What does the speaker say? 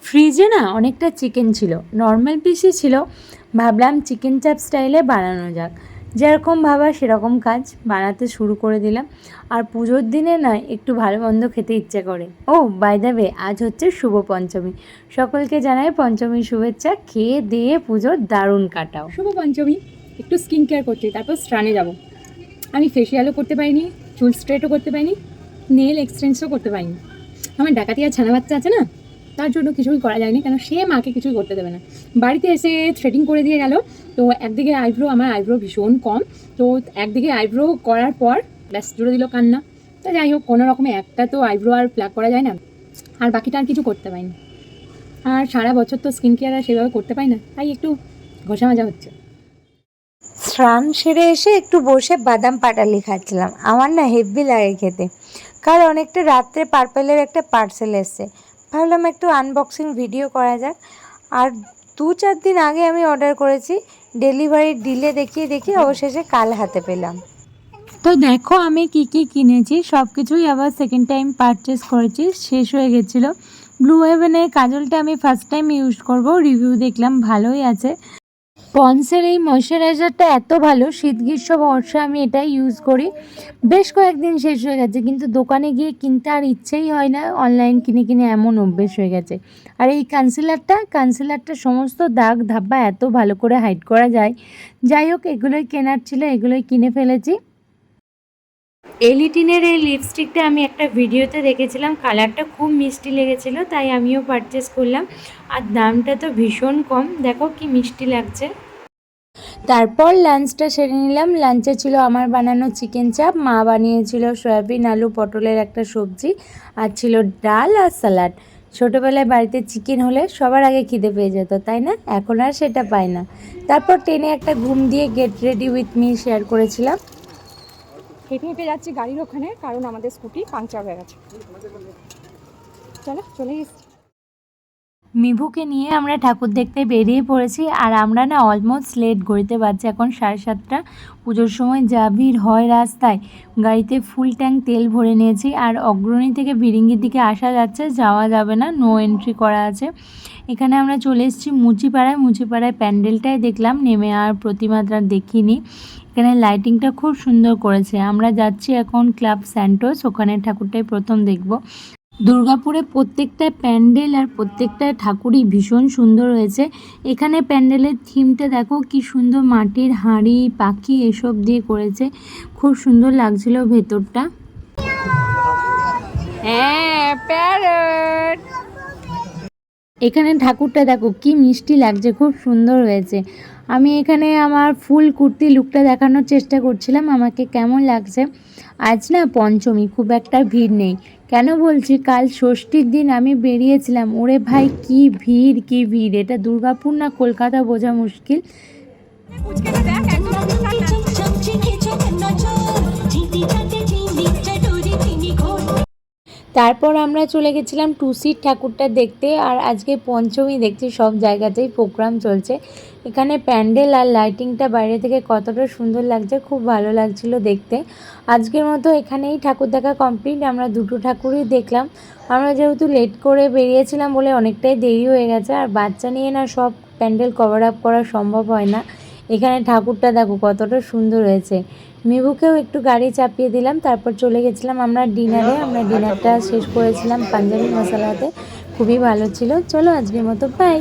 ফ্রিজে না অনেকটা চিকেন ছিল, নর্মাল পিসই ছিল। ভাবলাম চিকেন চাপ স্টাইলে বানানো যাক, যেরকম ভাবা সেরকম কাজ বানাতে শুরু করে দিলাম। আর পুজোর দিনে না একটু ভালো মন্দ খেতে ইচ্ছে করে। ও বাই দ্য ওয়ে, আজ হচ্ছে শুভ পঞ্চমী। সকলকে জানাই পঞ্চমীর শুভেচ্ছা। খেয়ে দিয়ে পুজোর দারুণ কাটাও। শুভ পঞ্চমী। একটু স্কিন কেয়ার করছি, তারপর স্নানে যাব। আমি ফেসিয়ালও করতে পারিনি, চুল স্ট্রেটও করতে পারিনি, নেল এক্সটেন্সও করতে পারিনি। আমার ডাকাতি আর ছানা বাচ্চা আছে না, তার জন্য কিছুই করা যায়নি, কেন সে মাকে কিছুই করতে দেবে না। বাড়িতে এসে থ্রেডিং করে দিয়ে গেল। তো একদিকে আইব্রো, আমার আইব্রো ভীষণ কম, তো একদিকে আইব্রো করার পর ব্যাস জুড়ে দিল কান্না। তা যাই হোক, কোনো রকমে একটা তো আইব্রো আর প্লাগ করা যায় না, আর বাকিটা আর কিছু করতে পারি না। আর সারা বছর তো স্কিন কেয়ার আর সেভাবে করতে পারি না, তাই একটু ঘষা মাজা হচ্ছে। স্নান সেরে এসে একটু বসে বাদাম পাটালি খাচ্ছিলাম। আমার না হেভি লাগে খেতে। কাল অনেকটা রাত্রে পার্পেলের একটা পার্সেল এসছে, ভাবলাম একটু আনবক্সিং ভিডিও করা যাক। আর 2-4 দিন আগে আমি অর্ডার করেছি, ডেলিভারির ডিলে দেখিয়ে অবশেষে কাল হাতে পেলাম। তো দেখো আমি কি কি কিনেছি, সব কিছুই আবার সেকেন্ড টাইম পারচেস করেছি, শেষ হয়ে গেছিলো। ব্লু হেভেনের কাজলটা আমি ফার্স্ট টাইম ইউজ করব, রিভিউ দেখলাম ভালোই আছে। পন্সের এই ময়শ্চারাইজারটা এত ভালো, শীত গ্রীষ্ম বর্ষা আমি এটাই ইউজ করি। বেশ কয়েকদিন শেষ হয়ে গেছে, কিন্তু দোকানে গিয়ে কিনতে আর ইচ্ছেই হয় না, অনলাইন কিনে এমন অভ্যেস হয়ে গেছে। আর এই কনসিলারটা সমস্ত দাগ ধাব্বা এত ভালো করে হাইড করা যায়। যাই হোক, এগুলোই কেনার ছিল, এগুলোই কিনে ফেলেছি। এলিটিনের এই লিপস্টিকটা আমি একটা ভিডিওতে দেখেছিলাম, কালারটা খুব মিষ্টি লেগেছিলো, তাই আমিও পারচেস করলাম। আর দামটা তো ভীষণ কম, দেখো কি মিষ্টি লাগছে। তারপর লাঞ্চটা সেরে নিলাম। লাঞ্চে ছিল আমার বানানো চিকেন চাপ, মা বানিয়েছিল সয়াবিন আলু পটলের একটা সবজি, আর ছিল ডাল আর স্যালাড। ছোটোবেলায় বাড়িতে চিকেন হলে সবার আগে খিদে পেয়ে যেত, তাই না? এখন আর সেটা পাই না। তারপর ট্রেনে একটা ঘুম দিয়ে get ready with me share করেছিলাম। হেঁটে হেঁটে যাচ্ছি গাড়ির ওখানে, কারণ আমাদের স্কুটি পাংচার হয়ে গেছে। চলো, চলে এসছি। মিভুকে নিয়ে আমরা ঠাকুর দেখতে বেরিয়ে পড়েছি। আর আমরা না অলমোস্ট লেট, ঘড়িতে বাজছে এখন 7:30। পুজোর সময় যা ভিড় হয় রাস্তায়, গাড়িতে ফুল ট্যাঙ্ক তেল ভরে নিয়েছি। আর অগ্রণী থেকে বিরিঙ্গির দিকে আসা যাচ্ছে, যাওয়া যাবে না, নো এন্ট্রি করা আছে। এখানে আমরা চলে এসেছি মুচিপাড়ায় প্যান্ডেলটাই দেখলাম, নেমে আর প্রতিমাটা দেখিনি। এখানে লাইটিংটা খুব সুন্দর করেছে। আমরা যাচ্ছি এখন ক্লাব স্যান্টোস, ওখানে ঠাকুরটাই প্রথম দেখব। দুর্গাপুরে প্রত্যেকটা প্যান্ডেল আর প্রত্যেকটা ঠাকুরই ভীষণ সুন্দর হয়েছে। এখানে প্যান্ডেলের থিমটা দেখো কি সুন্দর, মাটির হাঁড়ি পাখি এসব দিয়ে করেছে, খুব সুন্দর লাগছিল ভেতরটা। হ্যাঁ, প্যারট। এখানে ঠাকুরটা দেখো কি মিষ্টি লাগছে, খুব সুন্দর হয়েছে। আমি এখানে আমার ফুল কুর্তি লুকটা দেখানোর চেষ্টা করছিলাম, আমাকে কেমন লাগছে। আজ না পঞ্চমী, খুব একটা ভিড় নেই। কেন বলছি, কাল ষষ্ঠীর দিন আমি বেরিয়েছিলাম, ওরে ভাই কি ভিড়। এটা দুর্গাপুর না কলকাতা বোঝা মুশকিল। তারপর আমরা চলে গেছিলাম টুসির ঠাকুরটা দেখতে। আর আজকে পঞ্চমী, দেখছি সব জায়গাতেই প্রোগ্রাম চলছে। এখানে প্যান্ডেল আর লাইটিংটা বাইরে থেকে কতটা সুন্দর লাগছে, খুব ভালো লাগছিল দেখতে। আজকের মতো এখানেই ঠাকুর দেখা কমপ্লিট। আমরা দুটো ঠাকুরই দেখলাম। আমরা যেহেতু লেট করে বেরিয়েছিলাম বলে অনেকটাই দেরি হয়ে গেছে, আর বাচ্চা নিয়ে না সব প্যান্ডেল কভার আপ করা সম্ভব হয় না। এখানে ঠাকুরটা দেখো কতটা সুন্দর হয়েছে। মিবুকেও একটু গাড়ি চাপিয়ে দিলাম, তারপর চলে গেছিলাম আমরা ডিনারে। আমরা ডিনারটা শেষ করেছিলাম পাঞ্জাবি মশলাতে, খুবই ভালো ছিল। চলো আজকের মতো বাই।